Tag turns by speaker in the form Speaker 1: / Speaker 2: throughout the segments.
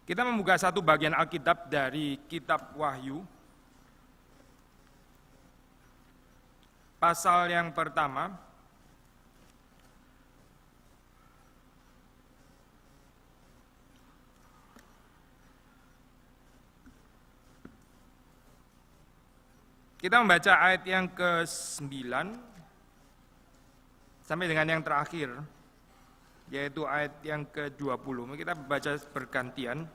Speaker 1: Kita membuka satu bagian Alkitab dari kitab Wahyu, pasal yang pertama. Kita membaca ayat yang ke-9 sampai dengan yang terakhir, yaitu ayat yang ke-20. Kita baca bergantian.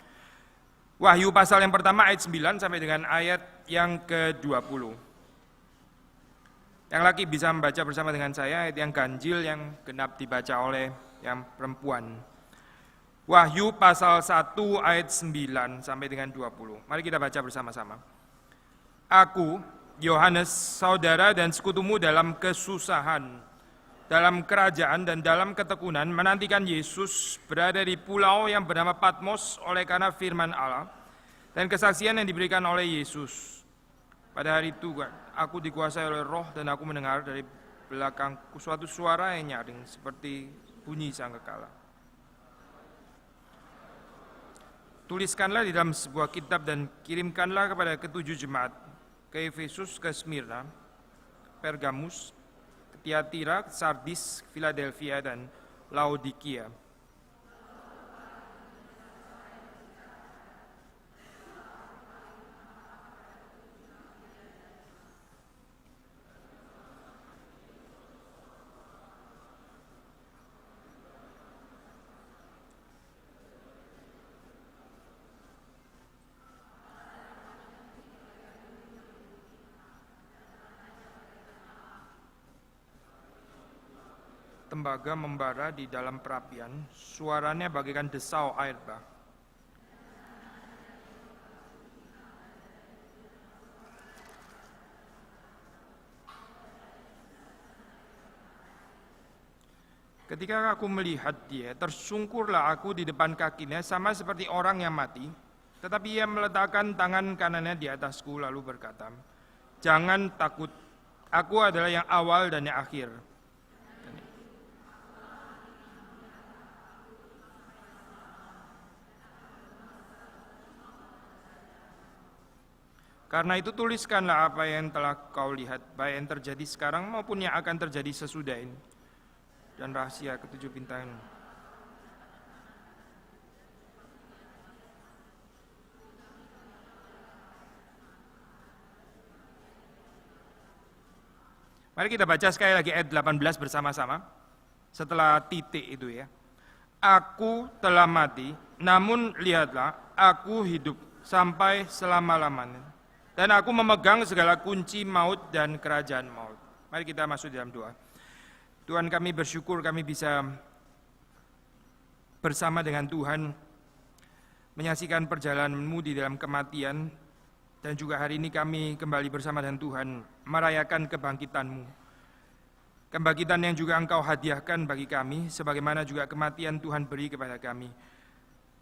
Speaker 1: Wahyu pasal yang pertama ayat 9 sampai dengan ayat yang ke-20. Yang laki bisa membaca bersama dengan saya ayat yang ganjil yang genap dibaca oleh yang perempuan. Wahyu pasal 1 ayat 9 sampai dengan 20. Mari kita baca bersama-sama. Aku, Yohanes, saudara dan sekutumu dalam kesusahan, dalam kerajaan dan dalam ketekunan, menantikan Yesus berada di pulau yang bernama Patmos oleh karena firman Allah dan kesaksian yang diberikan oleh Yesus. Pada hari itu aku dikuasai oleh Roh dan aku mendengar dari belakangku suatu suara yang nyaring seperti bunyi sangkakala. Tuliskanlah di dalam sebuah kitab dan kirimkanlah kepada ketujuh jemaat, ke Efesus, ke Smyrna, Pergamus, ke Tiatira, Sardis, Philadelphia, dan Laodikia. Tembaga membara di dalam perapian, suaranya bagaikan desau air bah. Ketika aku melihat dia, tersungkurlah aku di depan kakinya sama seperti orang yang mati. Tetapi ia meletakkan tangan kanannya di atasku lalu berkata, "Jangan takut, aku adalah yang awal dan yang akhir. Karena itu tuliskanlah apa yang telah kau lihat, baik yang terjadi sekarang maupun yang akan terjadi sesudah ini, dan rahasia ketujuh bintang." Mari kita baca sekali lagi ayat 18 bersama-sama. Setelah titik itu ya. Aku telah mati, namun lihatlah, aku hidup sampai selama-lamanya. Dan aku memegang segala kunci maut dan kerajaan maut. Mari kita masuk dalam doa. Tuhan, kami bersyukur kami bisa bersama dengan Tuhan menyaksikan perjalananmu di dalam kematian. Dan juga hari ini kami kembali bersama dengan Tuhan merayakan kebangkitan-Mu. Kebangkitan yang juga Engkau hadiahkan bagi kami, sebagaimana juga kematian Tuhan beri kepada kami.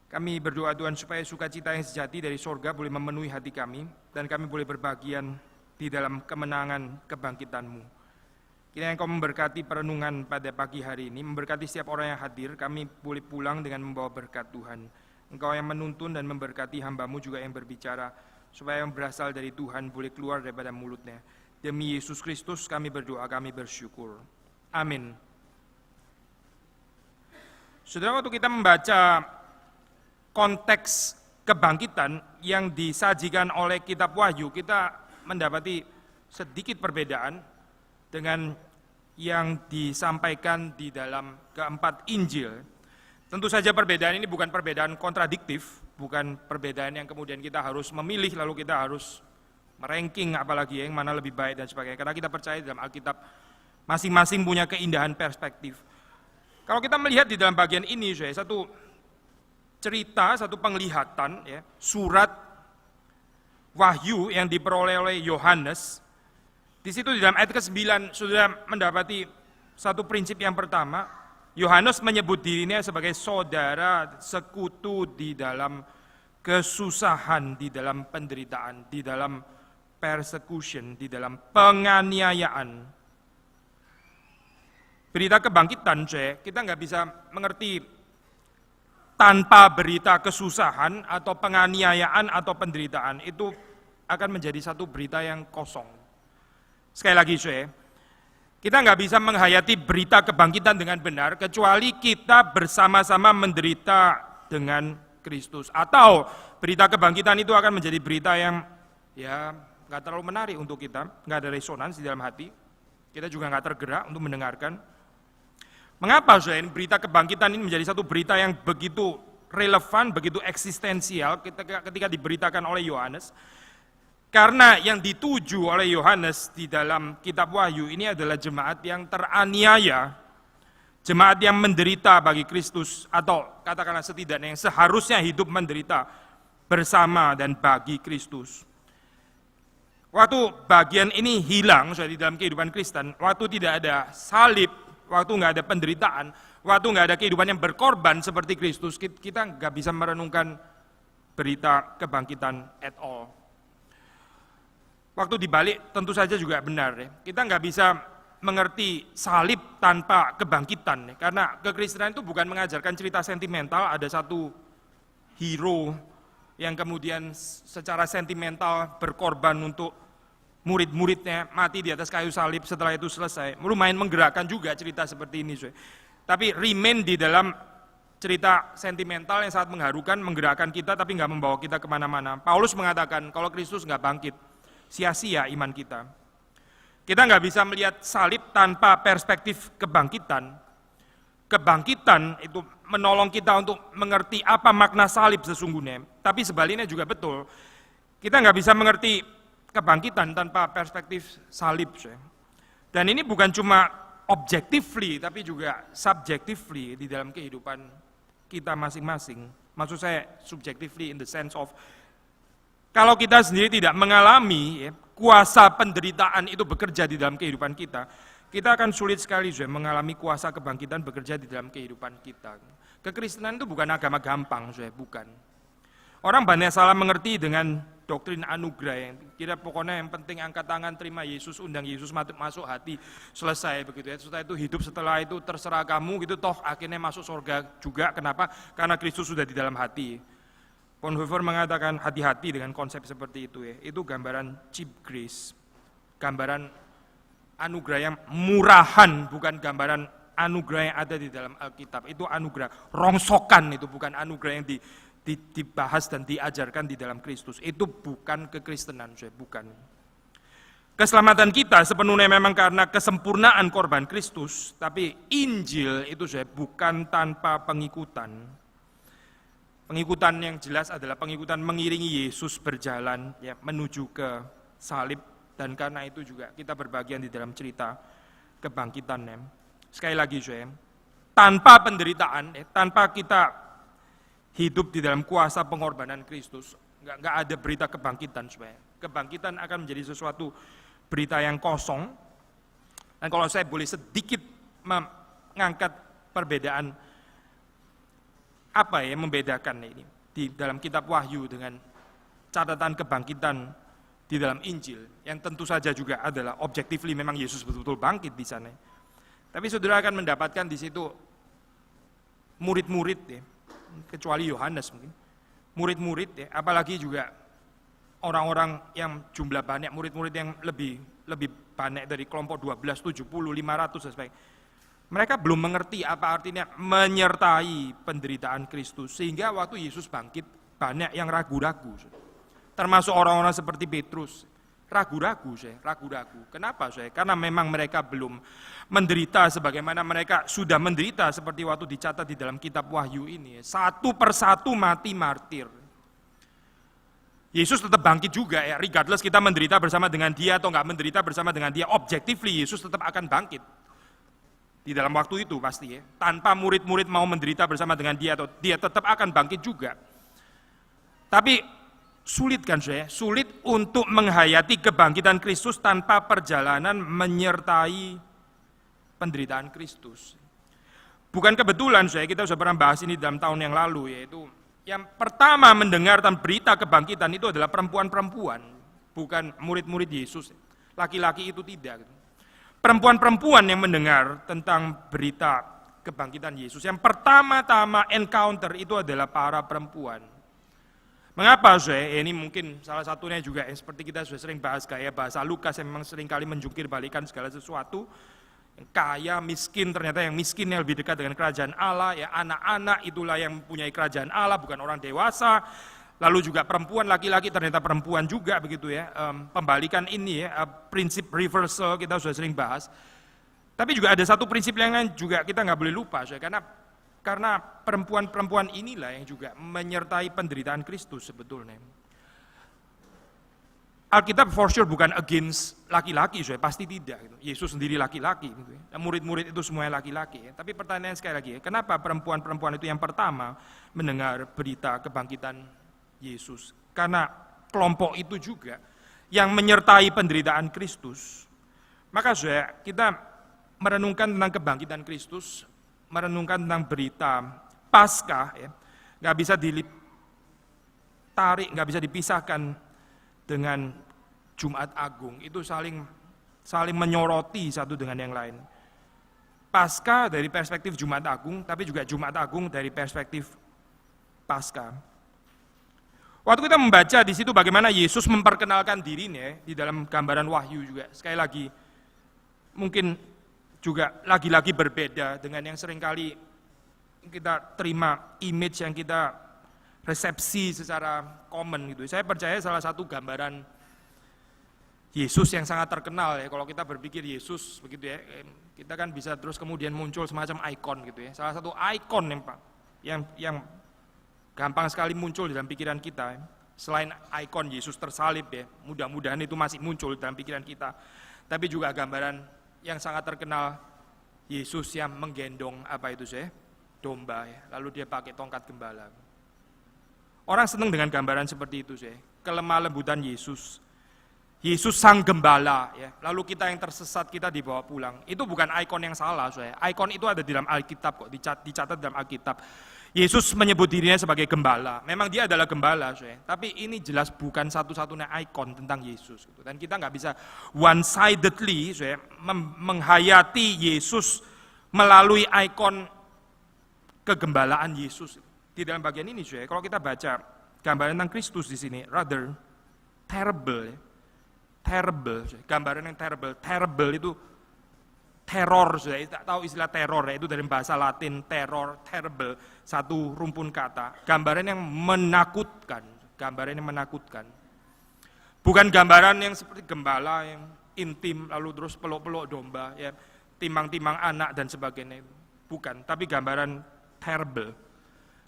Speaker 1: Kami berdoa Tuhan supaya sukacita yang sejati dari sorga boleh memenuhi hati kami, dan kami boleh berbagian di dalam kemenangan kebangkitan-Mu. Kiranya Engkau memberkati perenungan pada pagi hari ini, memberkati setiap orang yang hadir, kami boleh pulang dengan membawa berkat Tuhan. Engkau yang menuntun dan memberkati hamba-Mu juga yang berbicara, supaya yang berasal dari Tuhan boleh keluar daripada mulutnya. Demi Yesus Kristus kami berdoa, kami bersyukur. Amin. Saudara, waktu kita membaca konteks kebangkitan yang disajikan oleh kitab Wahyu, kita mendapati sedikit perbedaan dengan yang disampaikan di dalam keempat Injil. Tentu saja perbedaan ini bukan perbedaan kontradiktif, bukan perbedaan yang kemudian kita harus memilih lalu kita harus meranking apalagi yang mana lebih baik dan sebagainya. Karena kita percaya dalam Alkitab masing-masing punya keindahan perspektif. Kalau kita melihat di dalam bagian ini, satu cerita, satu penglihatan, ya, surat Wahyu yang diperoleh oleh Yohanes. Di situ di dalam ayat ke-9 sudah mendapati satu prinsip yang pertama. Yohanes menyebut dirinya sebagai saudara sekutu di dalam kesusahan, di dalam penderitaan, di dalam persecution, di dalam penganiayaan. Berita kebangkitan, kita nggak bisa mengerti tanpa berita kesusahan atau penganiayaan atau penderitaan itu akan menjadi satu berita yang kosong. Sekali lagi saya, kita nggak bisa menghayati berita kebangkitan dengan benar kecuali kita bersama-sama menderita dengan Kristus. Atau berita kebangkitan itu akan menjadi berita yang ya nggak terlalu menarik untuk kita, nggak ada resonans di dalam hati. Kita juga nggak tergerak untuk mendengarkan. Mengapa saudara, berita kebangkitan ini menjadi satu berita yang begitu relevan, begitu eksistensial ketika diberitakan oleh Yohanes? Karena yang dituju oleh Yohanes di dalam kitab Wahyu ini adalah jemaat yang teraniaya, jemaat yang menderita bagi Kristus, atau katakanlah setidaknya yang seharusnya hidup menderita bersama dan bagi Kristus. Waktu bagian ini hilang di dalam kehidupan Kristen, waktu tidak ada salib, waktu nggak ada penderitaan, waktu nggak ada kehidupan yang berkorban seperti Kristus, kita nggak bisa merenungkan berita kebangkitan at all. Waktu dibalik tentu saja juga benar ya. Kita nggak bisa mengerti salib tanpa kebangkitan ya. Karena kekristenan itu bukan mengajarkan cerita sentimental, ada satu hero yang kemudian secara sentimental berkorban untuk murid-muridnya, mati di atas kayu salib, setelah itu selesai. Lumayan menggerakkan juga cerita seperti ini. Tapi remain di dalam cerita sentimental yang sangat mengharukan, menggerakkan kita tapi nggak membawa kita kemana-mana. Paulus mengatakan kalau Kristus nggak bangkit, sia-sia iman kita. Kita nggak bisa melihat salib tanpa perspektif kebangkitan. Kebangkitan itu menolong kita untuk mengerti apa makna salib sesungguhnya. Tapi sebaliknya juga betul, kita nggak bisa mengerti kebangkitan tanpa perspektif salib. Dan ini bukan cuma objectively, tapi juga subjectively di dalam kehidupan kita masing-masing. Maksud saya subjectively in the sense of, kalau kita sendiri tidak mengalami kuasa penderitaan itu bekerja di dalam kehidupan kita akan sulit sekali mengalami kuasa kebangkitan bekerja di dalam kehidupan kita. Kekristenan itu bukan agama gampang, bukan. Orang banyak salah mengerti dengan doktrin anugerah yang kira pokoknya yang penting angkat tangan, terima Yesus, undang Yesus masuk hati, selesai begitu ya. Setelah itu hidup, setelah itu terserah kamu gitu, toh akhirnya masuk surga juga. Kenapa? Karena Kristus sudah di dalam hati. Bonhoeffer mengatakan hati-hati dengan konsep seperti itu ya. Itu gambaran cheap grace, gambaran anugerah yang murahan, bukan gambaran anugerah yang ada di dalam Alkitab. Itu anugerah rongsokan, itu bukan anugerah yang dibahas dan diajarkan di dalam Kristus. Itu bukan kekristenan, bukan. Keselamatan kita sepenuhnya memang karena kesempurnaan korban Kristus, tapi Injil itu bukan tanpa pengikutan. Pengikutan yang jelas adalah pengikutan mengiringi Yesus berjalan ya, menuju ke salib, dan karena itu juga kita berbagian di dalam cerita kebangkitannya. Sekali lagi tanpa penderitaan, tanpa kita hidup di dalam kuasa pengorbanan Kristus, nggak ada berita kebangkitan. Kebangkitan akan menjadi sesuatu berita yang kosong. Dan kalau saya boleh sedikit mengangkat perbedaan, apa yang membedakan ini di dalam kitab Wahyu dengan catatan kebangkitan di dalam Injil, yang tentu saja juga adalah objectively memang Yesus betul-betul bangkit di sana. Tapi saudara akan mendapatkan di situ murid-murid ya, kecuali Yohanes mungkin, murid-murid ya, apalagi juga orang-orang yang jumlah banyak, murid-murid yang lebih banyak dari kelompok 12, 70, 500 dan sebagainya. Mereka belum mengerti apa artinya menyertai penderitaan Kristus, sehingga waktu Yesus bangkit banyak yang ragu-ragu. Termasuk orang-orang seperti Petrus, ragu-ragu. Kenapa? Karena memang mereka belum menderita sebagaimana mereka sudah menderita seperti waktu dicatat di dalam kitab Wahyu ini. Satu persatu mati martir. Yesus tetap bangkit juga ya, regardless kita menderita bersama dengan dia atau nggak menderita bersama dengan dia, objectively Yesus tetap akan bangkit. Di dalam waktu itu pasti ya, tanpa murid-murid mau menderita bersama dengan dia, atau dia tetap akan bangkit juga. Tapi sulit kan sulit untuk menghayati kebangkitan Kristus tanpa perjalanan menyertai penderitaan Kristus. Bukan kebetulan kita sudah pernah bahas ini dalam tahun yang lalu, yaitu yang pertama mendengar tentang berita kebangkitan itu adalah perempuan-perempuan, bukan murid-murid Yesus. Laki-laki itu tidak. Perempuan-perempuan yang mendengar tentang berita kebangkitan Yesus. Yang pertama-tama encounter itu adalah para perempuan. Mengapa saya? Ini mungkin salah satunya juga yang seperti kita sudah sering bahas gaya bahasa Lukas yang memang sering kali menjungkir balikan segala sesuatu. Yang kaya, miskin, ternyata yang miskin yang lebih dekat dengan kerajaan Allah, ya anak-anak itulah yang mempunyai kerajaan Allah, bukan orang dewasa. Lalu juga perempuan, laki-laki ternyata perempuan juga begitu ya. Pembalikan ini ya, prinsip reversal kita sudah sering bahas. Tapi juga ada satu prinsip yang lain juga kita nggak boleh lupa, karena perempuan-perempuan inilah yang juga menyertai penderitaan Kristus sebetulnya. Alkitab for sure bukan against laki-laki, pasti tidak. Yesus sendiri laki-laki, gitu ya. Murid-murid itu semuanya laki-laki. Ya. Tapi pertanyaan sekali lagi, kenapa perempuan-perempuan itu yang pertama mendengar berita kebangkitan Yesus? Karena kelompok itu juga yang menyertai penderitaan Kristus. Maka kita merenungkan tentang kebangkitan Kristus, merenungkan tentang berita Paskah, ya, nggak bisa ditarik, nggak bisa dipisahkan dengan Jumat Agung. Itu saling menyoroti satu dengan yang lain. Paskah dari perspektif Jumat Agung, tapi juga Jumat Agung dari perspektif Paskah. Waktu kita membaca di situ bagaimana Yesus memperkenalkan dirinya di dalam gambaran Wahyu juga. Sekali lagi, mungkin juga lagi-lagi berbeda dengan yang seringkali kita terima image yang kita resepsi secara common gitu. Saya percaya salah satu gambaran Yesus yang sangat terkenal ya, kalau kita berpikir Yesus begitu ya, kita kan bisa terus kemudian muncul semacam ikon gitu ya. Salah satu ikon yang gampang sekali muncul dalam pikiran kita, selain ikon Yesus tersalib ya, mudah-mudahan itu masih muncul dalam pikiran kita. Tapi juga gambaran yang sangat terkenal Yesus yang menggendong domba ya, lalu dia pakai tongkat gembala. Orang senang dengan gambaran seperti itu kelemah lembutan Yesus sang gembala ya. Lalu kita yang tersesat kita dibawa pulang. Itu bukan ikon yang salah Ikon itu ada di dalam Alkitab kok, dicatat dalam Alkitab. Yesus menyebut dirinya sebagai gembala. Memang dia adalah gembala, tapi ini jelas bukan satu-satunya ikon tentang Yesus. Dan kita nggak bisa one-sidedly menghayati Yesus melalui ikon kegembalaan Yesus. Di dalam bagian ini, kalau kita baca gambaran tentang Kristus di sini, rather terrible, gambaran yang terrible. Terrible itu teror, tak tahu istilah teror ya, itu dari bahasa Latin teror, terrible, satu rumpun kata. Gambaran yang menakutkan, Bukan gambaran yang seperti gembala yang intim lalu terus peluk-peluk domba, ya, timang-timang anak dan sebagainya. Bukan, tapi gambaran terrible.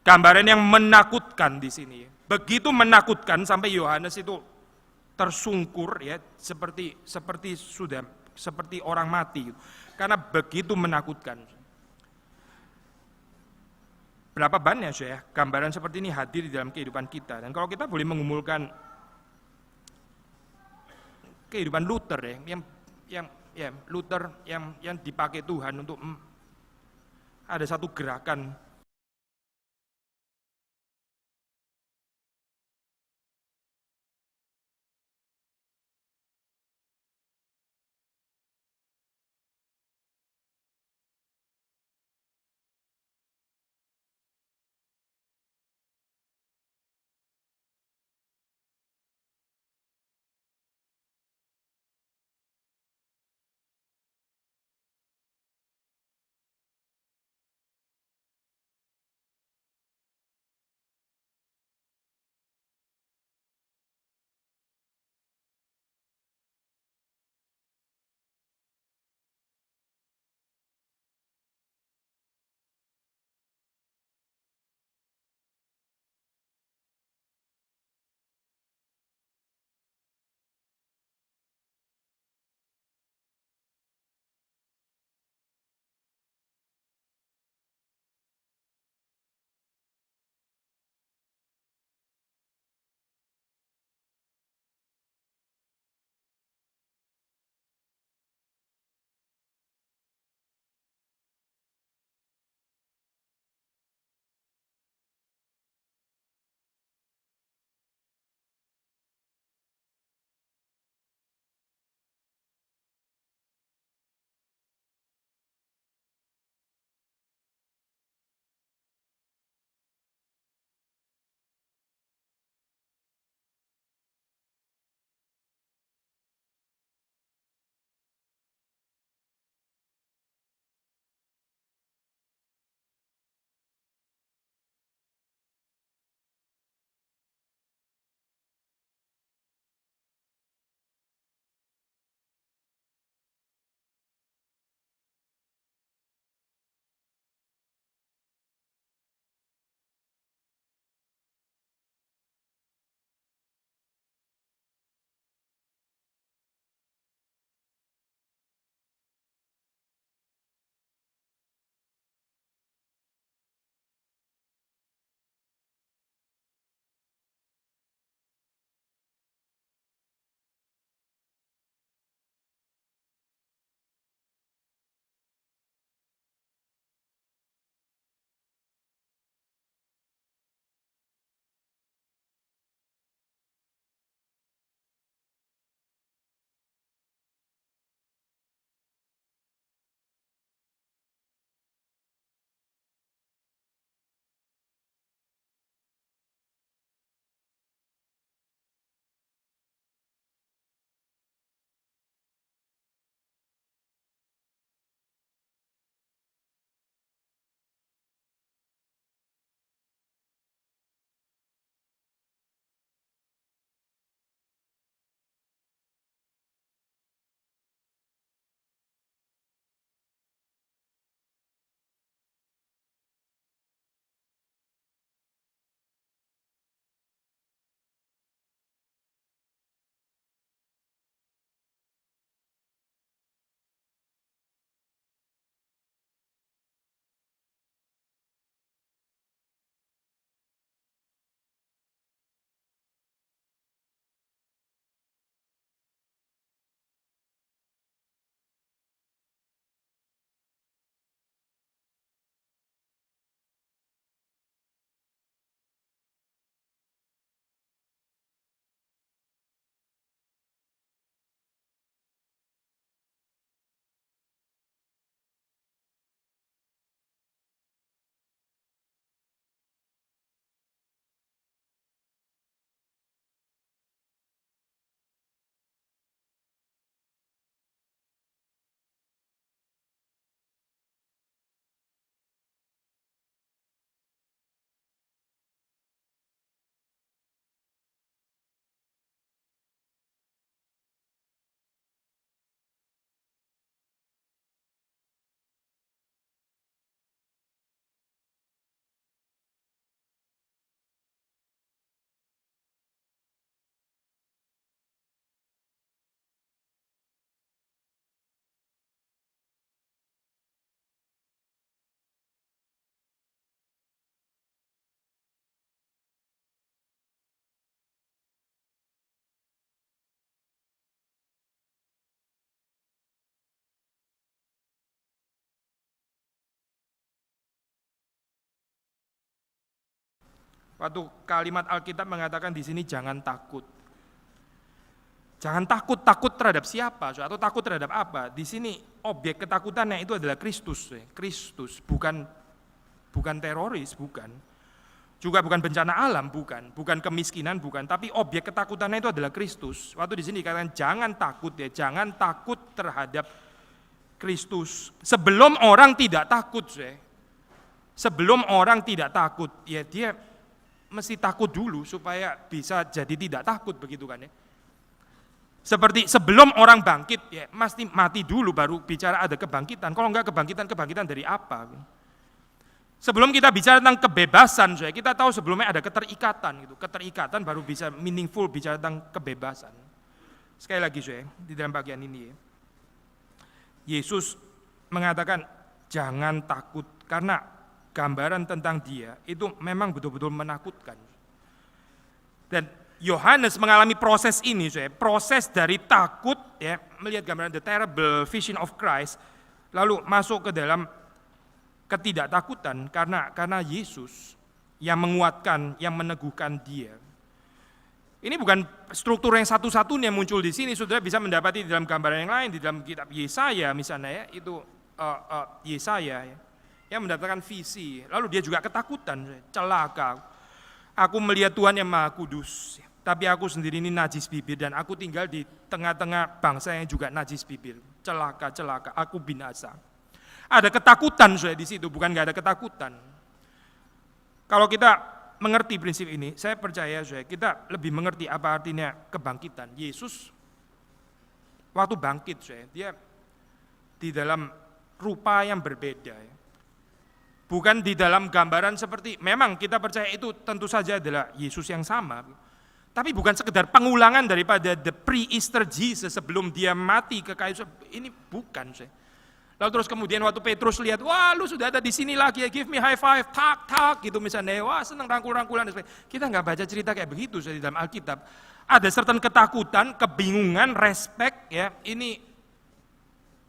Speaker 1: Gambaran yang menakutkan di sini. Begitu menakutkan sampai Yohanes itu tersungkur ya, seperti orang mati. Karena begitu menakutkan. Berapa banyak gambaran seperti ini hadir di dalam kehidupan kita. Dan kalau kita boleh mengumulkan kehidupan Luther yang dipakai Tuhan untuk ada satu gerakan Waktu kalimat Alkitab mengatakan di sini jangan takut. Jangan takut terhadap siapa, atau takut terhadap apa? Di sini objek ketakutannya itu adalah Kristus, bukan teroris, bukan. Juga bukan bencana alam, bukan kemiskinan, bukan. Tapi objek ketakutannya itu adalah Kristus. Waktu di sini dikatakan jangan takut jangan takut terhadap Kristus. Sebelum orang tidak takut, ya dia mesti takut dulu supaya bisa jadi tidak takut, begitu kan ya. Seperti sebelum orang bangkit, ya mesti mati dulu baru bicara ada kebangkitan. Kalau enggak kebangkitan dari apa? Sebelum kita bicara tentang kebebasan, kita tahu sebelumnya ada keterikatan. Keterikatan baru bisa meaningful bicara tentang kebebasan. Sekali lagi, di dalam bagian ini, Yesus mengatakan jangan takut, karena gambaran tentang dia itu memang betul-betul menakutkan. Dan Yohanes mengalami proses ini, proses dari takut, ya, melihat gambaran the terrible vision of Christ, lalu masuk ke dalam ketidaktakutan karena Yesus yang menguatkan, yang meneguhkan dia. Ini bukan struktur yang satu-satunya muncul di sini, saudara bisa mendapati di dalam gambaran yang lain, di dalam kitab Yesaya misalnya, ya, itu Yesaya, ya, yang mendatangkan visi, lalu dia juga ketakutan, celaka. Aku melihat Tuhan yang Maha Kudus, tapi aku sendiri ini najis bibir, dan aku tinggal di tengah-tengah bangsa yang juga najis bibir. Celaka, aku binasa. Ada ketakutan di situ, bukan nggak ada ketakutan. Kalau kita mengerti prinsip ini, saya percaya kita lebih mengerti apa artinya kebangkitan. Yesus waktu bangkit, dia di dalam rupa yang berbeda. Bukan di dalam gambaran seperti, memang kita percaya itu tentu saja adalah Yesus yang sama. Tapi bukan sekedar pengulangan daripada the pre-Easter Jesus sebelum dia mati ke kayu. Ini bukan. Lalu terus kemudian waktu Petrus lihat, wah lu sudah ada di sini lagi, ya, give me high five, tak gitu misalnya, wah senang rangkul-rangkulan. Kita nggak baca cerita kayak begitu di dalam Alkitab. Ada certain ketakutan, kebingungan, respect, ya ini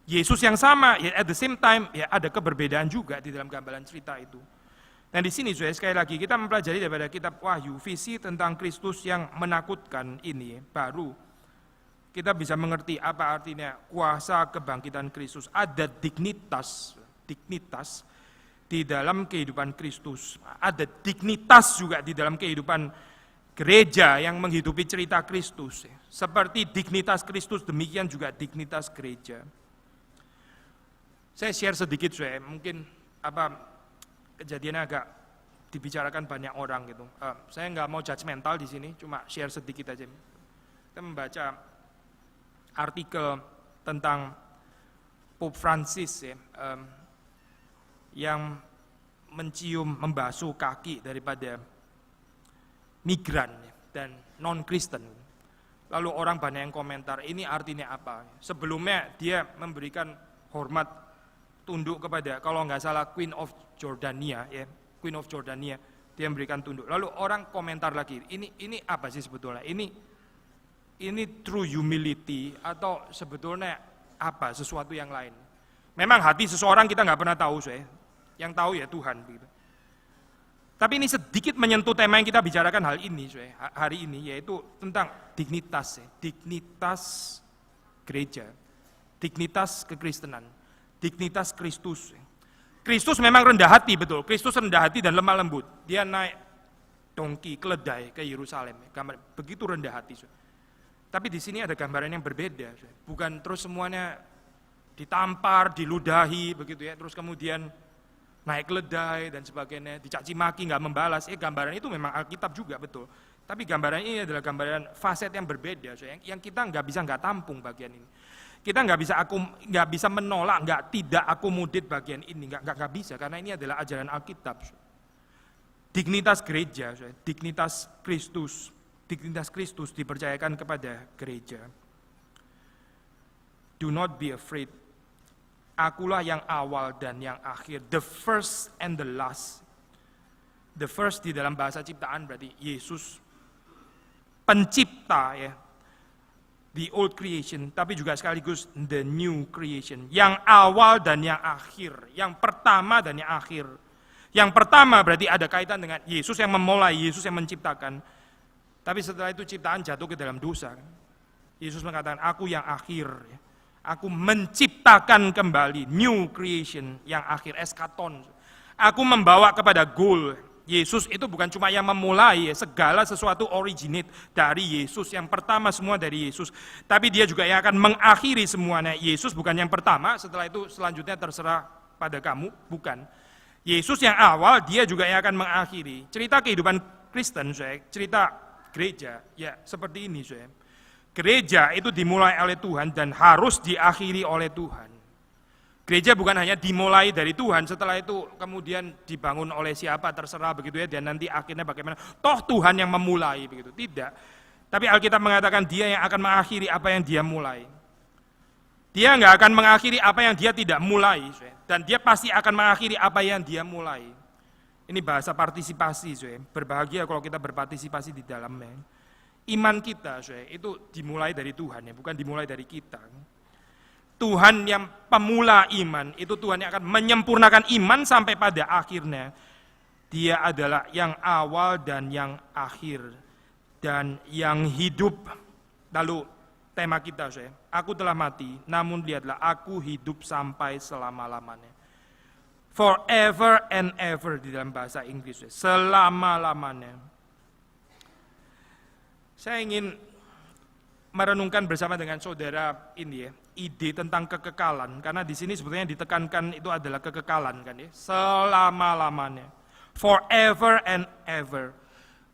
Speaker 1: Yesus yang sama, ya at the same time ya ada keberbedaan juga di dalam gambaran cerita itu. Dan di sini sekali lagi kita mempelajari daripada kitab Wahyu, visi tentang Kristus yang menakutkan ini, baru kita bisa mengerti apa artinya kuasa kebangkitan Kristus. Ada dignitas di dalam kehidupan Kristus. Ada dignitas juga di dalam kehidupan gereja yang menghidupi cerita Kristus. Seperti dignitas Kristus, demikian juga dignitas gereja. Saya share sedikit, mungkin kejadiannya agak dibicarakan banyak orang gitu. Saya nggak mau judgmental di sini, cuma share sedikit aja. Kita membaca artikel tentang Pope Francis, yang membasuh kaki daripada migran dan non-Kristen. Lalu orang banyak yang komentar, ini artinya apa? Sebelumnya dia memberikan hormat, tunduk kepada, kalau nggak salah Queen of Jordania, dia memberikan tunduk. Lalu orang komentar lagi, ini apa sih sebetulnya? Ini true humility atau sebetulnya apa? Sesuatu yang lain. Memang hati seseorang kita nggak pernah tahu, yang tahu ya Tuhan. Gitu. Tapi ini sedikit menyentuh tema yang kita bicarakan hari ini, yaitu tentang dignitas gereja, dignitas kekristenan, dignitas Kristus. Kristus memang rendah hati, betul. Kristus rendah hati dan lemah lembut. Dia naik dongki, keledai ke Yerusalem. Begitu rendah hati. Tapi di sini ada gambaran yang berbeda. Bukan terus semuanya ditampar, diludahi, begitu ya. Terus kemudian naik keledai dan sebagainya, dicaci maki, nggak membalas. Gambaran itu memang Alkitab juga, betul. Tapi gambaran ini adalah gambaran faset yang berbeda, yang kita nggak tampung bagian ini. Kita nggak bisa menolak, tidak akomodir bagian ini, nggak bisa, karena ini adalah ajaran Alkitab. Dignitas gereja, dignitas Kristus dipercayakan kepada gereja. Do not be afraid. Akulah yang awal dan yang akhir, the first and the last. The first di dalam bahasa ciptaan berarti Yesus pencipta, ya. The old creation, tapi juga sekaligus the new creation. Yang awal dan yang akhir, yang pertama dan yang akhir. Yang pertama berarti ada kaitan dengan Yesus yang memulai, Yesus yang menciptakan. Tapi setelah itu ciptaan jatuh ke dalam dosa. Yesus mengatakan, aku yang akhir. Aku menciptakan kembali, new creation, yang akhir, eskaton. Aku membawa kepada goal. Yesus itu bukan cuma yang memulai, segala sesuatu originate dari Yesus. Yang pertama semua dari Yesus. Tapi dia juga yang akan mengakhiri semuanya. Yesus bukan yang pertama, setelah itu selanjutnya terserah pada kamu, bukan. Yesus yang awal, dia juga yang akan mengakhiri. Cerita kehidupan Kristen, cerita gereja, ya seperti ini. Gereja itu dimulai oleh Tuhan dan harus diakhiri oleh Tuhan. Gereja bukan hanya dimulai dari Tuhan, setelah itu kemudian dibangun oleh siapa, terserah begitu ya, dan nanti akhirnya bagaimana. Toh Tuhan yang memulai, begitu. Tidak. Tapi Alkitab mengatakan dia yang akan mengakhiri apa yang dia mulai. Dia nggak akan mengakhiri apa yang dia tidak mulai, dan dia pasti akan mengakhiri apa yang dia mulai. Ini bahasa partisipasi, berbahagia kalau kita berpartisipasi di dalamnya. Iman kita, itu dimulai dari Tuhan, ya, bukan dimulai dari kita. Tuhan yang pemula iman, itu Tuhan yang akan menyempurnakan iman sampai pada akhirnya. Dia adalah yang awal dan yang akhir, dan yang hidup. Lalu tema kita, aku telah mati, namun lihatlah aku hidup sampai selama-lamanya. Forever and ever di dalam bahasa Inggris, selama-lamanya. Saya ingin merenungkan bersama dengan saudara ini ya, ide tentang kekekalan, karena di sini sebetulnya ditekankan itu adalah kekekalan kan ya, selama-lamanya. Forever and ever.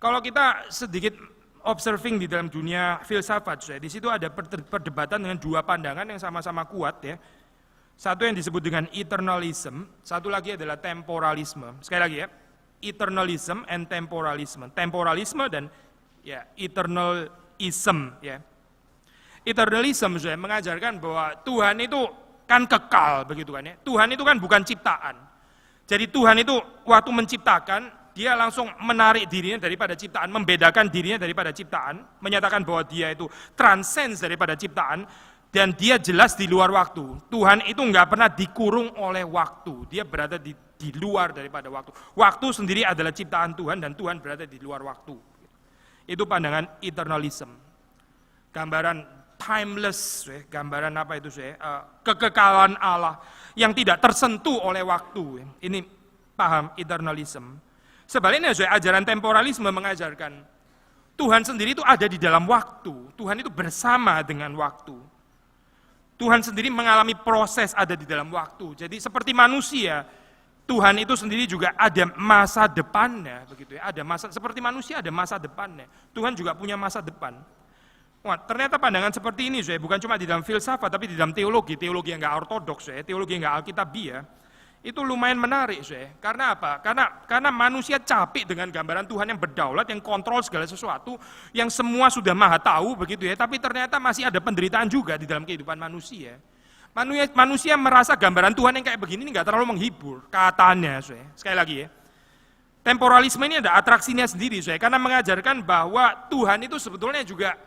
Speaker 1: Kalau kita sedikit observing di dalam dunia filsafat, di situ ada perdebatan dengan dua pandangan yang sama-sama kuat ya. Satu yang disebut dengan eternalism, satu lagi adalah temporalisme. Sekali lagi ya, eternalism and temporalism. Temporalisme dan ya eternalism ya. Eternalism mengajarkan bahwa Tuhan itu kan kekal begitu kan ya. Tuhan itu kan bukan ciptaan. Jadi Tuhan itu waktu menciptakan, dia langsung menarik dirinya daripada ciptaan, membedakan dirinya daripada ciptaan, menyatakan bahwa dia itu transcends daripada ciptaan, dan dia jelas di luar waktu. Tuhan itu nggak pernah dikurung oleh waktu, dia berada di luar daripada waktu. Waktu sendiri adalah ciptaan Tuhan, dan Tuhan berada di luar waktu. Itu pandangan eternalism. Gambaran timeless, gambaran apa itu? Kekekalan Allah yang tidak tersentuh oleh waktu. Ini paham eternalism. Sebaliknya ajaran temporalisme mengajarkan Tuhan sendiri itu ada di dalam waktu. Tuhan itu bersama dengan waktu. Tuhan sendiri mengalami proses ada di dalam waktu. Jadi seperti manusia, Tuhan itu sendiri juga ada masa depannya, begitu ya. Ada masa seperti manusia ada masa depannya. Tuhan juga punya masa depan. Wah, ternyata pandangan seperti ini, bukan cuma di dalam filsafat, tapi di dalam teologi yang nggak ortodoks, teologi yang nggak alkitabiah. Itu lumayan menarik, karena apa? Karena manusia capek dengan gambaran Tuhan yang berdaulat, yang kontrol segala sesuatu, yang semua sudah maha tahu, begitu ya. Tapi ternyata masih ada penderitaan juga di dalam kehidupan manusia. Manusia merasa gambaran Tuhan yang kayak begini nggak terlalu menghibur, katanya, sekali lagi ya. Temporalisme ini ada atraksinya sendiri, karena mengajarkan bahwa Tuhan itu sebetulnya juga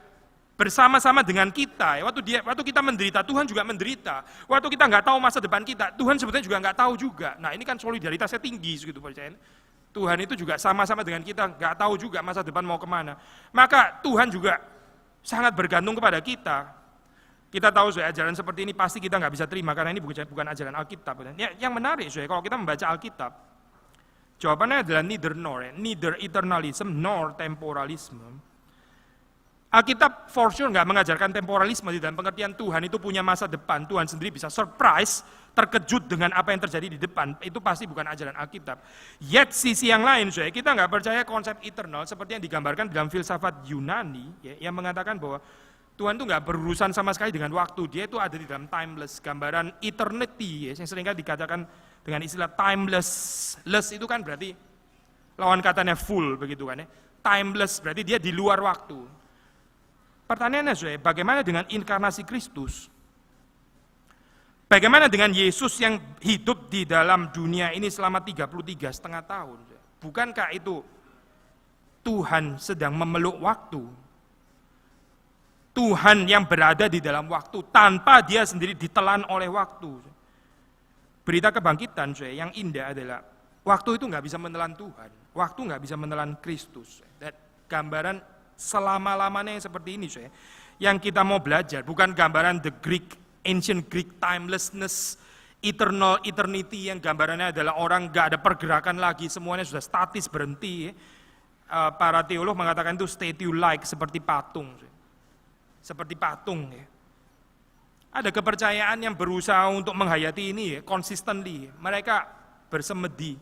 Speaker 1: bersama-sama dengan kita. Waktu kita menderita, Tuhan juga menderita. Waktu kita nggak tahu masa depan kita, Tuhan sebetulnya juga nggak tahu juga. Nah ini kan solidaritasnya tinggi, gitu percaya. Tuhan itu juga sama-sama dengan kita, nggak tahu juga masa depan mau kemana. Maka Tuhan juga sangat bergantung kepada kita. Kita tahu ajaran seperti ini pasti kita nggak bisa terima, karena ini bukan ajaran Alkitab. Yang menarik kalau kita membaca Alkitab, jawabannya adalah neither eternalism nor temporalism. Alkitab for sure nggak mengajarkan temporalisme di dalam pengertian Tuhan itu punya masa depan, Tuhan sendiri bisa surprise, terkejut dengan apa yang terjadi di depan, itu pasti bukan ajaran Alkitab. Yet sisi yang lain, kita nggak percaya konsep eternal seperti yang digambarkan dalam filsafat Yunani, yang mengatakan bahwa Tuhan itu nggak berurusan sama sekali dengan waktu, dia itu ada di dalam timeless, gambaran eternity, yang seringkali dikatakan dengan istilah timeless. Less itu kan berarti lawan katanya full, begitu kan ya. Timeless berarti dia di luar waktu. Pertanyaannya, bagaimana dengan inkarnasi Kristus? Bagaimana dengan Yesus yang hidup di dalam dunia ini selama 33,5 tahun? Bukankah itu Tuhan sedang memeluk waktu? Tuhan yang berada di dalam waktu tanpa dia sendiri ditelan oleh waktu. Berita kebangkitan yang indah adalah Waktu itu nggak bisa menelan Tuhan, waktu nggak bisa menelan Kristus. Dan gambaran selama-lamanya yang seperti ini, yang kita mau belajar, bukan gambaran the Greek, ancient Greek timelessness, eternal eternity, yang gambarannya adalah orang nggak ada pergerakan lagi, semuanya sudah statis berhenti. Para teolog mengatakan itu statue-like, seperti patung. Seperti patung. Ada kepercayaan yang berusaha untuk menghayati ini, consistently. Mereka bersemedi,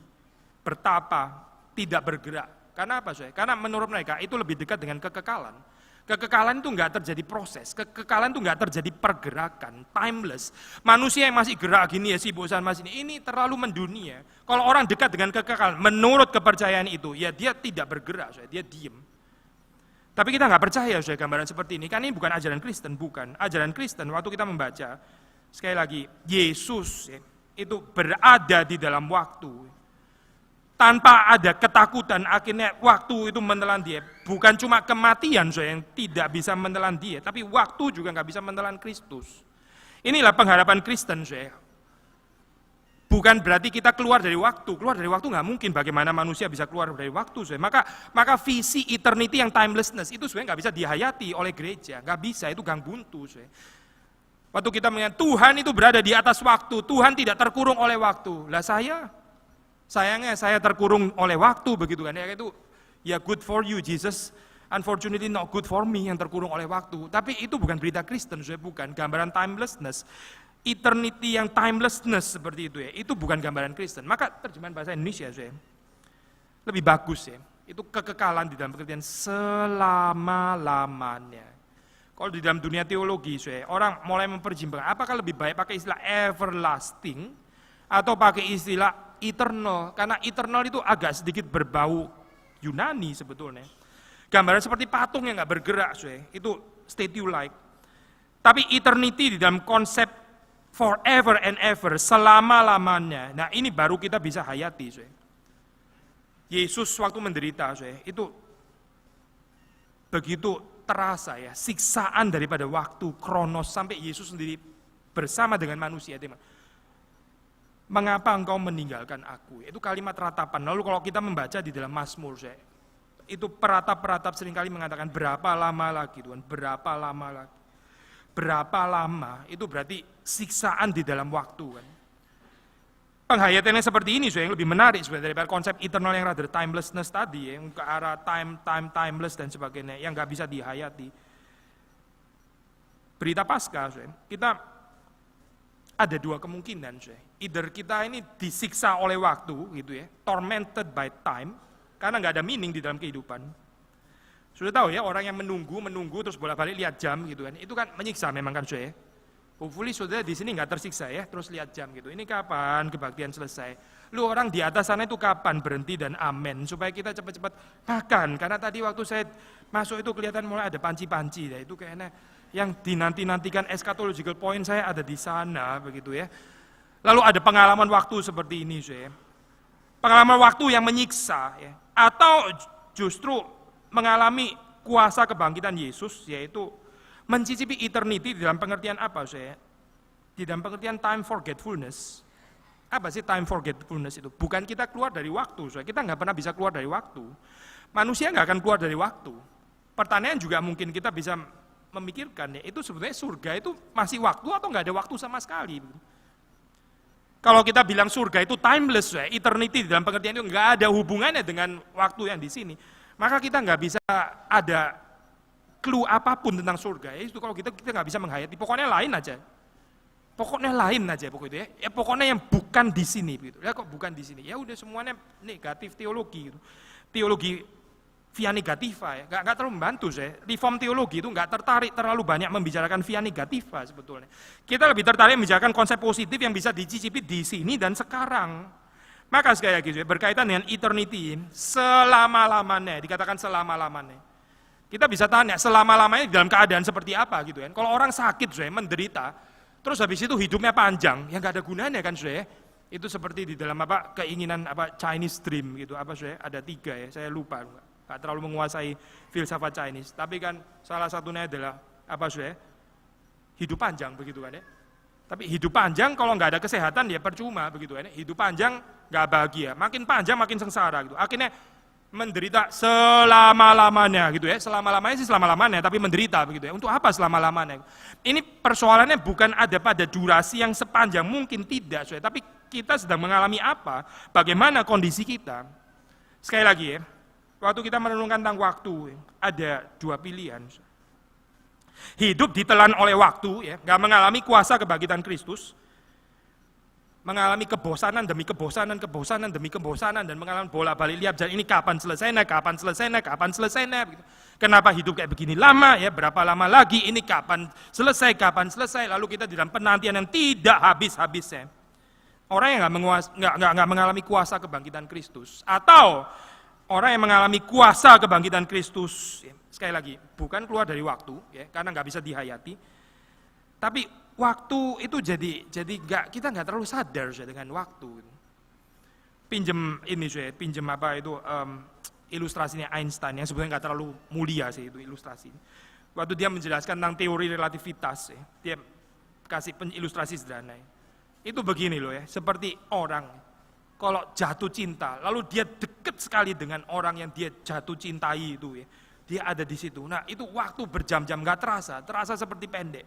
Speaker 1: bertapa, tidak bergerak. Karena apa? Karena menurut mereka itu lebih dekat dengan kekekalan. Kekekalan itu nggak terjadi proses, kekekalan itu nggak terjadi pergerakan, timeless. Manusia yang masih gerak gini ya, sibukan masih ini terlalu mendunia. Kalau orang dekat dengan kekekalan, menurut kepercayaan itu, ya dia tidak bergerak, dia diem. Tapi kita nggak percaya gambaran seperti ini, kan ini bukan ajaran Kristen, bukan. Ajaran Kristen waktu kita membaca, sekali lagi, Yesus itu berada di dalam waktu. Tanpa ada ketakutan, akhirnya waktu itu menelan dia. Bukan cuma kematian yang tidak bisa menelan dia, tapi waktu juga nggak bisa menelan Kristus. Inilah pengharapan Kristen. Bukan berarti kita keluar dari waktu nggak mungkin. Bagaimana manusia bisa keluar dari waktu? Maka visi eternity yang timelessness itu sebenarnya nggak bisa dihayati oleh gereja, nggak bisa, itu gang buntu. Waktu kita melihat Tuhan itu berada di atas waktu, Tuhan tidak terkurung oleh waktu. Lah sayangnya saya terkurung oleh waktu, begitu kan? Itu ya good for you Jesus, unfortunately not good for me yang terkurung oleh waktu. Tapi itu bukan berita Kristen, bukan gambaran timelessness, eternity yang timelessness seperti itu ya. Itu bukan gambaran Kristen. Maka terjemahan bahasa Indonesia lebih bagus ya. Itu kekekalan di dalam pengertian selama-lamanya. Kalau di dalam dunia teologi orang mulai memperjimbangkan apakah lebih baik pakai istilah everlasting atau pakai istilah eternal, karena eternal itu agak sedikit berbau Yunani sebetulnya. Gambaran seperti patung yang nggak bergerak, itu statue-like. Tapi eternity di dalam konsep forever and ever, selama-lamanya. Nah ini baru kita bisa hayati. Yesus waktu menderita, itu begitu terasa ya, siksaan daripada waktu, kronos, sampai Yesus sendiri bersama dengan manusia. Mengapa engkau meninggalkan aku? Itu kalimat ratapan. Lalu kalau kita membaca di dalam Mazmur, itu peratap-peratap seringkali mengatakan berapa lama lagi Tuhan, berapa lama lagi. Berapa lama, itu berarti siksaan di dalam waktu kan. Penghayatannya seperti ini yang lebih menarik sebenarnya daripada konsep eternal yang rather timelessness tadi, yang ke arah timeless dan sebagainya, yang nggak bisa dihayati. Berita Paskah, kita ada dua kemungkinan, either kita ini disiksa oleh waktu, gitu ya, tormented by time, karena nggak ada meaning di dalam kehidupan. Sudah tahu ya, orang yang menunggu terus bolak-balik lihat jam, gitu kan, itu kan menyiksa memang kan, Hopefully saudara di sini nggak tersiksa ya, terus lihat jam gitu. Ini kapan kebaktian selesai? Lu orang di atas sana itu kapan berhenti dan amen supaya kita cepat-cepat makan. Karena tadi waktu saya masuk itu kelihatan mulai ada panci-panci, ya itu kayaknya yang dinanti-nantikan eschatological point saya ada di sana begitu ya. Lalu ada pengalaman waktu seperti ini, pengalaman waktu yang menyiksa ya, atau justru mengalami kuasa kebangkitan Yesus, yaitu mencicipi eternity di dalam pengertian apa Di dalam pengertian time forgetfulness. Apa sih time forgetfulness itu? Bukan kita keluar dari waktu, kita nggak pernah bisa keluar dari waktu. Manusia nggak akan keluar dari waktu. Pertanyaan juga mungkin kita bisa memikirkan ya, itu sebenarnya surga itu masih waktu atau nggak ada waktu sama sekali? Kalau kita bilang surga itu timeless, eternity di dalam pengertian itu nggak ada hubungannya dengan waktu yang di sini, maka kita nggak bisa ada clue apapun tentang surga. Itu kalau kita nggak bisa menghayati, pokoknya lain aja pokoknya ya pokoknya yang bukan di sini gitu. Ya kok bukan di sini? Ya udah semuanya negatif teologi gitu. Teologi via negativa ya, nggak terlalu membantu Reform teologi itu nggak tertarik terlalu banyak membicarakan via negativa sebetulnya. Kita lebih tertarik membicarakan konsep positif yang bisa dicicipi di sini dan sekarang. Maka sekali lagi berkaitan dengan eternity, selama-lamanya, dikatakan selama-lamanya. Kita bisa tanya selama-lamanya dalam keadaan seperti apa gitu kan. Kalau orang sakit menderita, terus habis itu hidupnya panjang, ya nggak ada gunanya kan Itu seperti di dalam keinginan Chinese dream gitu, ada 3 ya, saya lupa, nggak terlalu menguasai filsafat Chinese. Tapi kan salah satunya adalah hidup panjang begitu kan ya. Tapi hidup panjang kalau nggak ada kesehatan ya percuma begitu kan. Hidup panjang nggak bahagia, makin panjang makin sengsara gitu. Akhirnya menderita selama-lamanya gitu ya. Selama-lamanya sih selama-lamanya, tapi menderita begitu ya. Untuk apa selama-lamanya? Ini persoalannya bukan ada pada durasi yang sepanjang mungkin, tidak, tapi kita sedang mengalami apa? Bagaimana kondisi kita? Sekali lagi ya, waktu kita merenungkan tentang waktu, ada dua pilihan. Hidup ditelan oleh waktu, ya, nggak mengalami kuasa kebangkitan Kristus, mengalami kebosanan demi kebosanan, kebosanan demi kebosanan, dan mengalami bola-balik lihat, dan ini kapan selesainya, kapan selesainya, kapan selesainya, begitu. Kenapa hidup kayak begini lama, ya, berapa lama lagi, ini kapan selesai, lalu kita di dalam penantian yang tidak habis-habisnya. Orang yang nggak mengalami kuasa kebangkitan Kristus, atau orang yang mengalami kuasa kebangkitan Kristus, ya, sekali lagi, bukan keluar dari waktu, ya, karena nggak bisa dihayati, tapi waktu itu jadi kita nggak terlalu sadar ya, dengan waktu. Pinjem ini saya, pinjem apa itu ilustrasinya Einstein yang sebenarnya nggak terlalu mulia sih itu ilustrasi. Waktu dia menjelaskan tentang teori relativitas, ya, dia kasih ilustrasi sederhana. Itu begini loh ya, seperti orang kalau jatuh cinta, lalu dia dekat sekali dengan orang yang dia jatuh cintai itu ya. Dia ada di situ. Nah, itu waktu berjam-jam nggak terasa seperti pendek.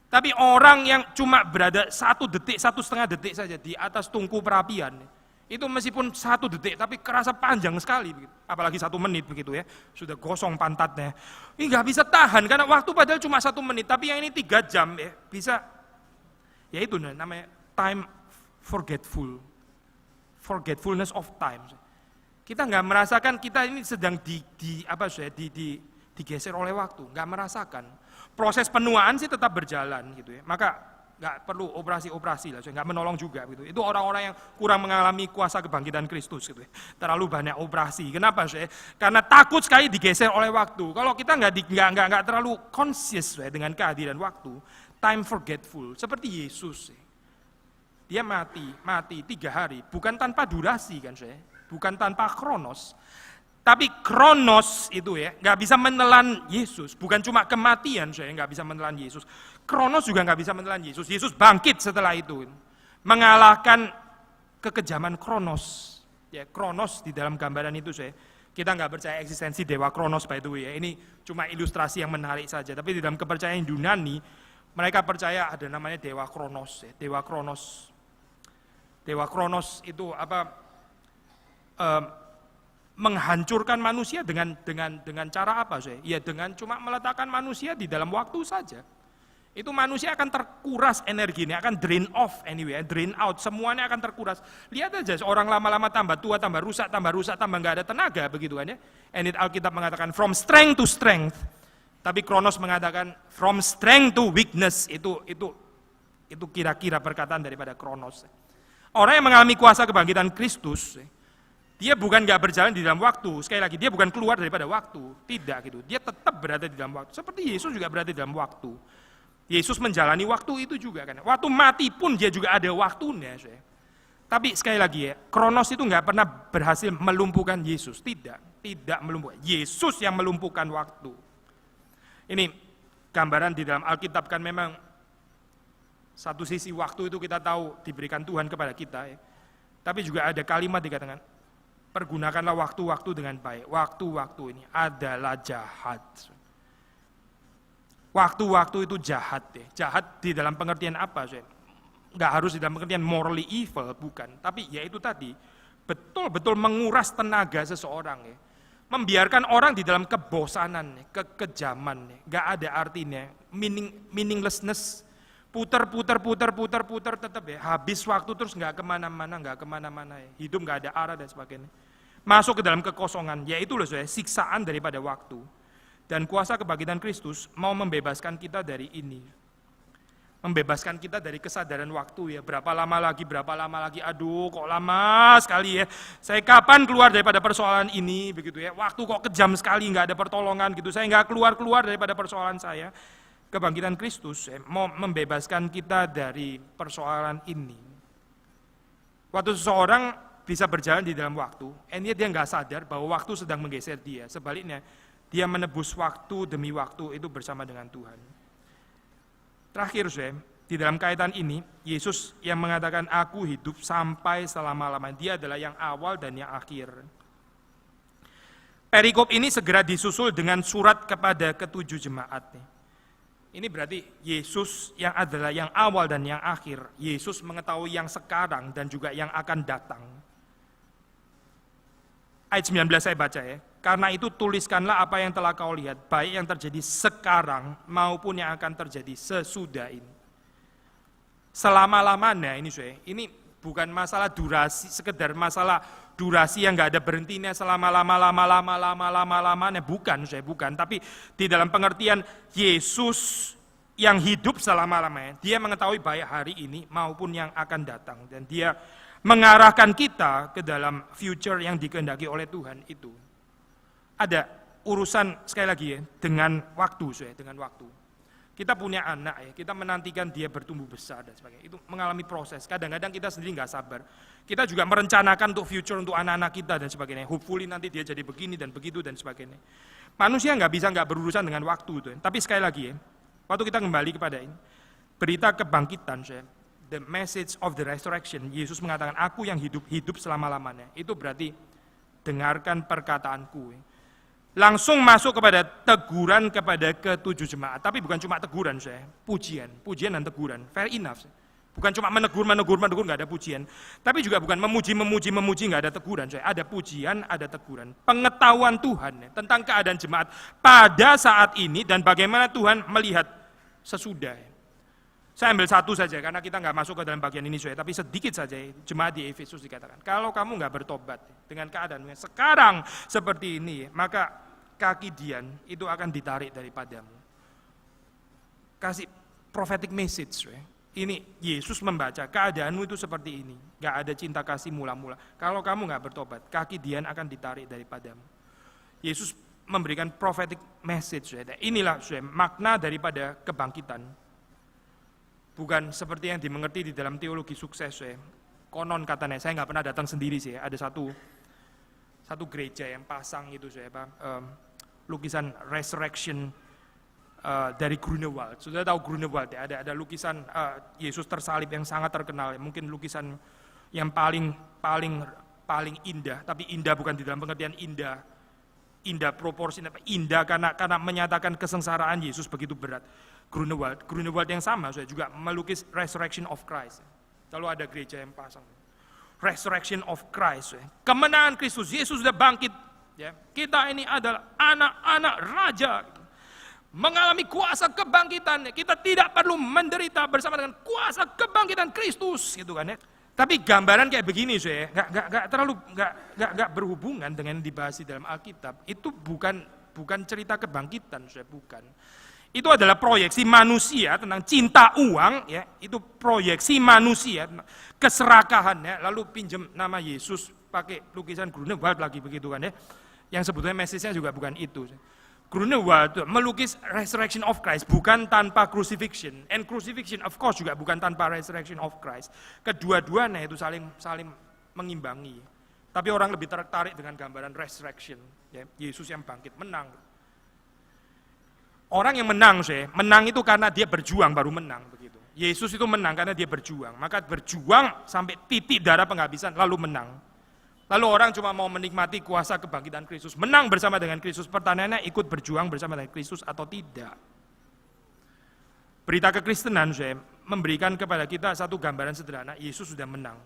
Speaker 1: Tapi orang yang cuma berada 1 detik, 1,5 detik saja di atas tungku perapian, itu meskipun 1 detik, tapi kerasa panjang sekali. Apalagi 1 menit begitu ya, sudah gosong pantatnya. Ini nggak bisa tahan, karena waktu padahal cuma 1 menit, tapi yang ini 3 jam ya, bisa. Ya itu namanya time forgetfulness of time. Kita nggak merasakan kita ini sedang digeser oleh waktu, nggak merasakan. Proses penuaan sih tetap berjalan gitu ya. Maka nggak perlu operasi-operasi lah, nggak menolong juga gitu. Itu orang-orang yang kurang mengalami kuasa kebangkitan Kristus gitu ya. Terlalu banyak operasi. Kenapa sih? Karena takut sekali digeser oleh waktu. Kalau kita nggak terlalu conscious ya, dengan kehadiran waktu, time forgetful. Seperti Yesus. Dia mati 3 hari, bukan tanpa durasi kan saya. Bukan tanpa kronos, tapi kronos itu ya nggak bisa menelan Yesus. Bukan cuma kematian saya nggak bisa menelan Yesus, kronos juga nggak bisa menelan Yesus. Yesus bangkit setelah itu, mengalahkan kekejaman kronos. Ya, kronos di dalam gambaran itu saya, kita nggak percaya eksistensi dewa kronos by the way ya. Ini cuma ilustrasi yang menarik saja. Tapi di dalam kepercayaan Yunani, mereka percaya ada namanya dewa kronos. Ya. Dewa kronos itu apa? Menghancurkan manusia dengan cara apa sih? Ya dengan cuma meletakkan manusia di dalam waktu saja. Itu manusia akan terkuras energinya, akan drain off anyway, drain out, semuanya akan terkuras. Lihat aja orang lama-lama tambah tua, tambah rusak, tambah nggak ada tenaga begitu kan ya. And Alkitab mengatakan from strength to strength. Tapi Kronos mengatakan from strength to weakness. Itu kira-kira perkataan daripada Kronos. Orang yang mengalami kuasa kebangkitan Kristus, dia bukan nggak berjalan di dalam waktu. Sekali lagi, dia bukan keluar daripada waktu. Tidak gitu. Dia tetap berada di dalam waktu. Seperti Yesus juga berada di dalam waktu. Yesus menjalani waktu itu juga kan. Waktu mati pun dia juga ada waktunya. Tapi sekali lagi ya, Kronos itu nggak pernah berhasil melumpuhkan Yesus. Tidak melumpuhkan. Yesus yang melumpuhkan waktu. Ini gambaran di dalam Alkitab kan memang satu sisi waktu itu kita tahu diberikan Tuhan kepada kita ya. Tapi juga ada kalimat dikatakan, pergunakanlah waktu-waktu dengan baik. Waktu-waktu ini adalah jahat. Waktu-waktu itu jahat ya. Jahat di dalam pengertian apa? Nggak harus di dalam pengertian morally evil, bukan. Tapi ya itu tadi, betul-betul menguras tenaga seseorang ya. Membiarkan orang di dalam kebosanan, kekejaman, nggak ada artinya. Meaninglessness, putar tetap ya. Habis waktu terus nggak kemana-mana ya. Hidup nggak ada arah dan sebagainya. Masuk ke dalam kekosongan, yaitu loh siksaan daripada waktu. Dan kuasa kebangkitan Kristus mau membebaskan kita dari ini. Membebaskan kita dari kesadaran waktu ya. Berapa lama lagi, aduh kok lama sekali ya. Saya kapan keluar daripada persoalan ini begitu ya. Waktu kok kejam sekali, nggak ada pertolongan gitu. Saya nggak keluar daripada persoalan saya. Kebangkitan Kristus mau membebaskan kita dari persoalan ini. Waktu seseorang bisa berjalan di dalam waktu, dia nggak sadar bahwa waktu sedang menggeser dia. Sebaliknya, dia menebus waktu demi waktu itu bersama dengan Tuhan. Terakhir, Di dalam kaitan ini, Yesus yang mengatakan aku hidup sampai selama-lamanya. Dia adalah yang awal dan yang akhir. Perikop ini segera disusul dengan surat kepada ketujuh jemaat. Ini berarti Yesus yang adalah yang awal dan yang akhir. Yesus mengetahui yang sekarang dan juga yang akan datang. Ayat 19 saya baca ya. Karena itu tuliskanlah apa yang telah kau lihat, baik yang terjadi sekarang maupun yang akan terjadi sesudah ini. Selama-lamanya ini bukan masalah durasi, sekedar masalah durasi yang nggak ada berhentinya selama-lama-lamanya, bukan. Tapi di dalam pengertian Yesus yang hidup selama-lamanya, dia mengetahui baik hari ini maupun yang akan datang, dan dia mengarahkan kita ke dalam future yang dikehendaki oleh Tuhan itu. Ada urusan sekali lagi ya dengan waktu, dengan waktu. Kita punya anak ya, kita menantikan dia bertumbuh besar dan sebagainya. Itu mengalami proses. Kadang-kadang kita sendiri nggak sabar. Kita juga merencanakan untuk future untuk anak-anak kita dan sebagainya. Hopefully nanti dia jadi begini dan begitu dan sebagainya. Manusia nggak bisa nggak berurusan dengan waktu itu. Tapi sekali lagi ya, waktu kita kembali kepada ini, berita kebangkitan, the message of the resurrection. Yesus mengatakan, aku yang hidup selama-lamanya. Itu berarti dengarkan perkataanku. Langsung masuk kepada teguran kepada ketujuh jemaat. Tapi bukan cuma teguran, pujian dan teguran. Fair enough. Bukan cuma menegur, nggak ada pujian. Tapi juga bukan memuji, nggak ada teguran. Ada pujian, ada teguran. Pengetahuan Tuhan tentang keadaan jemaat pada saat ini dan bagaimana Tuhan melihat sesudah. Saya ambil satu saja karena kita nggak masuk ke dalam bagian ini, tapi sedikit saja. Jemaat di Efesus dikatakan, kalau kamu nggak bertobat dengan keadaan sekarang seperti ini, maka kaki Dian itu akan ditarik daripadamu. Kasih prophetic message. Ini Yesus membaca keadaanmu itu seperti ini, nggak ada cinta kasih mula-mula. Kalau kamu nggak bertobat, kaki Dian akan ditarik daripadamu. Yesus memberikan prophetic message. Inilah makna daripada kebangkitan. Bukan seperti yang dimengerti di dalam teologi sukses. Konon katanya, saya nggak pernah datang sendiri sih. Ada satu gereja yang pasang itu lukisan resurrection dari Grunewald. Sudah tahu Grunewald ya? Ada lukisan Yesus tersalib yang sangat terkenal. Mungkin lukisan yang paling indah. Tapi indah bukan di dalam pengertian indah proporsi, indah karena menyatakan kesengsaraan Yesus begitu berat. Grunewald yang sama saya juga melukis Resurrection of Christ. Lalu ada gereja yang pasang Resurrection of Christ, kemenangan Kristus, Yesus sudah bangkit. Ya, kita ini adalah anak-anak raja, mengalami kuasa kebangkitan. Kita tidak perlu menderita bersama dengan kuasa kebangkitan Kristus, gitu kan ya. Tapi gambaran kayak begini, nggak berhubungan dengan dibahas di dalam Alkitab. Itu bukan cerita kebangkitan, bukan. Itu adalah proyeksi manusia tentang cinta uang, ya. Itu proyeksi manusia, keserakahan, ya. Lalu pinjam nama Yesus pakai lukisan Grunewald lagi begitu kan ya. Yang sebetulnya message-nya juga bukan itu. Grunewald melukis resurrection of Christ bukan tanpa crucifixion, and crucifixion of course juga bukan tanpa resurrection of Christ. Kedua-duanya itu saling mengimbangi. Tapi orang lebih tertarik dengan gambaran resurrection, ya. Yesus yang bangkit, menang. Orang yang menang itu karena dia berjuang baru menang begitu. Yesus itu menang karena dia berjuang. Maka berjuang sampai titik darah penghabisan lalu menang. Lalu orang cuma mau menikmati kuasa kebangkitan Kristus, menang bersama dengan Kristus. Pertanyaannya, ikut berjuang bersama dengan Kristus atau tidak? Berita kekristenan memberikan kepada kita satu gambaran sederhana, Yesus sudah menang.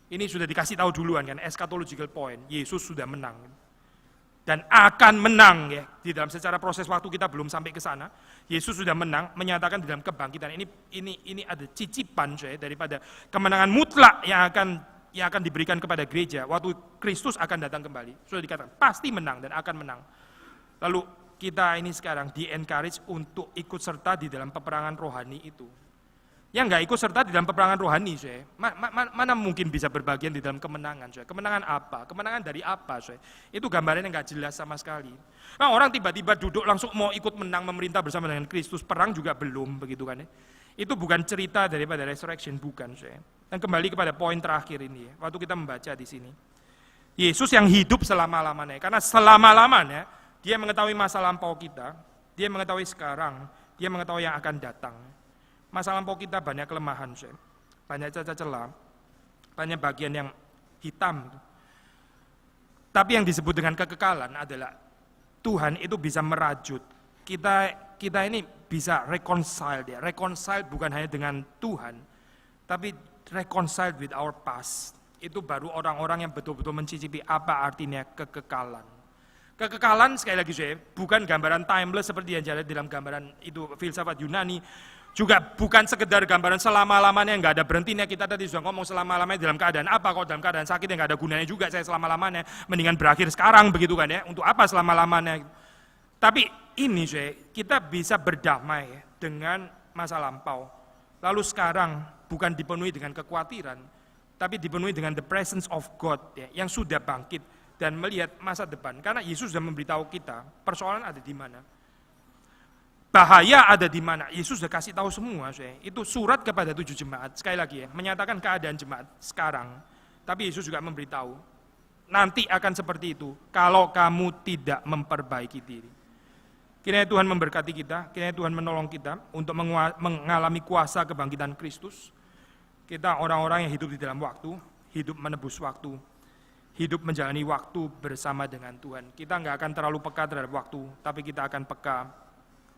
Speaker 1: Ini sudah dikasih tahu duluan kan, eschatological point, Yesus sudah menang. Dan akan menang ya. Di dalam secara proses waktu kita belum sampai ke sana. Yesus sudah menang, menyatakan di dalam kebangkitan ini ada cicipan daripada kemenangan mutlak yang akan diberikan kepada gereja waktu Kristus akan datang kembali. Sudah dikatakan pasti menang dan akan menang. Lalu kita ini sekarang di-encourage untuk ikut serta di dalam peperangan rohani itu. Yang nggak ikut serta di dalam peperangan rohani, mana mungkin bisa berbagian di dalam kemenangan, kemenangan apa, kemenangan dari apa, itu gambaran yang nggak jelas sama sekali. Nah, orang tiba-tiba duduk langsung mau ikut menang memerintah bersama dengan Kristus, perang juga belum, begitu kan ya. Itu bukan cerita daripada resurrection, bukan. Dan kembali kepada poin terakhir ini, waktu kita membaca di sini, Yesus yang hidup selama-lamanya, karena selama-lamanya dia mengetahui masa lampau kita, dia mengetahui sekarang, dia mengetahui yang akan datang. Masa lampau kita banyak kelemahan, banyak cacat celah, banyak bagian yang hitam. Tapi yang disebut dengan kekekalan adalah Tuhan itu bisa merajut. Kita ini bisa reconcile dia. Reconcile bukan hanya dengan Tuhan, tapi reconcile with our past. Itu baru orang-orang yang betul-betul mencicipi apa artinya kekekalan. Kekekalan sekali lagi bukan gambaran timeless seperti yang ada dalam gambaran itu filsafat Yunani. Juga bukan sekedar gambaran selama-lamanya yang nggak ada berhentinya. Kita tadi sudah ngomong selama-lamanya dalam keadaan apa, kalau dalam keadaan sakit yang nggak ada gunanya juga saya selama-lamanya, mendingan berakhir sekarang begitu kan ya, untuk apa selama-lamanya. Tapi ini kita bisa berdamai dengan masa lampau. Lalu sekarang bukan dipenuhi dengan kekhawatiran, tapi dipenuhi dengan the presence of God ya, yang sudah bangkit dan melihat masa depan. Karena Yesus sudah memberitahu kita persoalan ada di mana. Bahaya ada di mana? Yesus sudah kasih tahu semua. Itu surat kepada 7 jemaat. Sekali lagi ya, menyatakan keadaan jemaat sekarang. Tapi Yesus juga memberitahu, nanti akan seperti itu kalau kamu tidak memperbaiki diri. Kiranya Tuhan memberkati kita, kiranya Tuhan menolong kita untuk mengalami kuasa kebangkitan Kristus. Kita orang-orang yang hidup di dalam waktu, hidup menebus waktu, hidup menjalani waktu bersama dengan Tuhan. Kita nggak akan terlalu peka terhadap waktu, tapi kita akan peka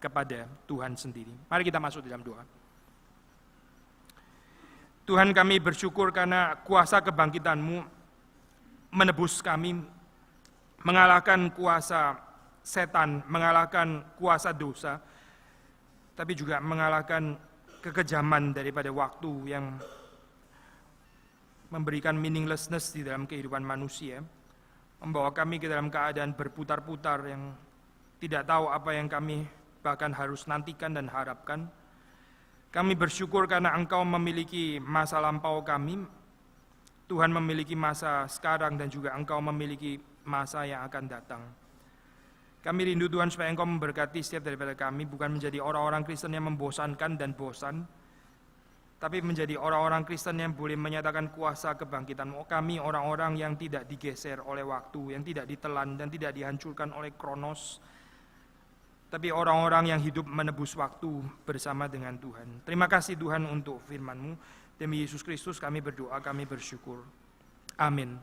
Speaker 1: kepada Tuhan sendiri. Mari kita masuk dalam doa. Tuhan, kami bersyukur karena kuasa kebangkitan-Mu menebus kami, mengalahkan kuasa setan, mengalahkan kuasa dosa, tapi juga mengalahkan kekejaman daripada waktu yang memberikan meaninglessness di dalam kehidupan manusia, membawa kami ke dalam keadaan berputar-putar yang tidak tahu apa yang kami bahkan harus nantikan dan harapkan. Kami bersyukur karena Engkau memiliki masa lampau kami, Tuhan memiliki masa sekarang dan juga Engkau memiliki masa yang akan datang. Kami rindu Tuhan supaya Engkau memberkati setiap daripada kami, bukan menjadi orang-orang Kristen yang membosankan dan bosan, tapi menjadi orang-orang Kristen yang boleh menyatakan kuasa kebangkitan kami, orang-orang yang tidak digeser oleh waktu, yang tidak ditelan dan tidak dihancurkan oleh Kronos, tapi orang-orang yang hidup menebus waktu bersama dengan Tuhan. Terima kasih Tuhan untuk firman-Mu. Demi Yesus Kristus kami berdoa, kami bersyukur. Amin.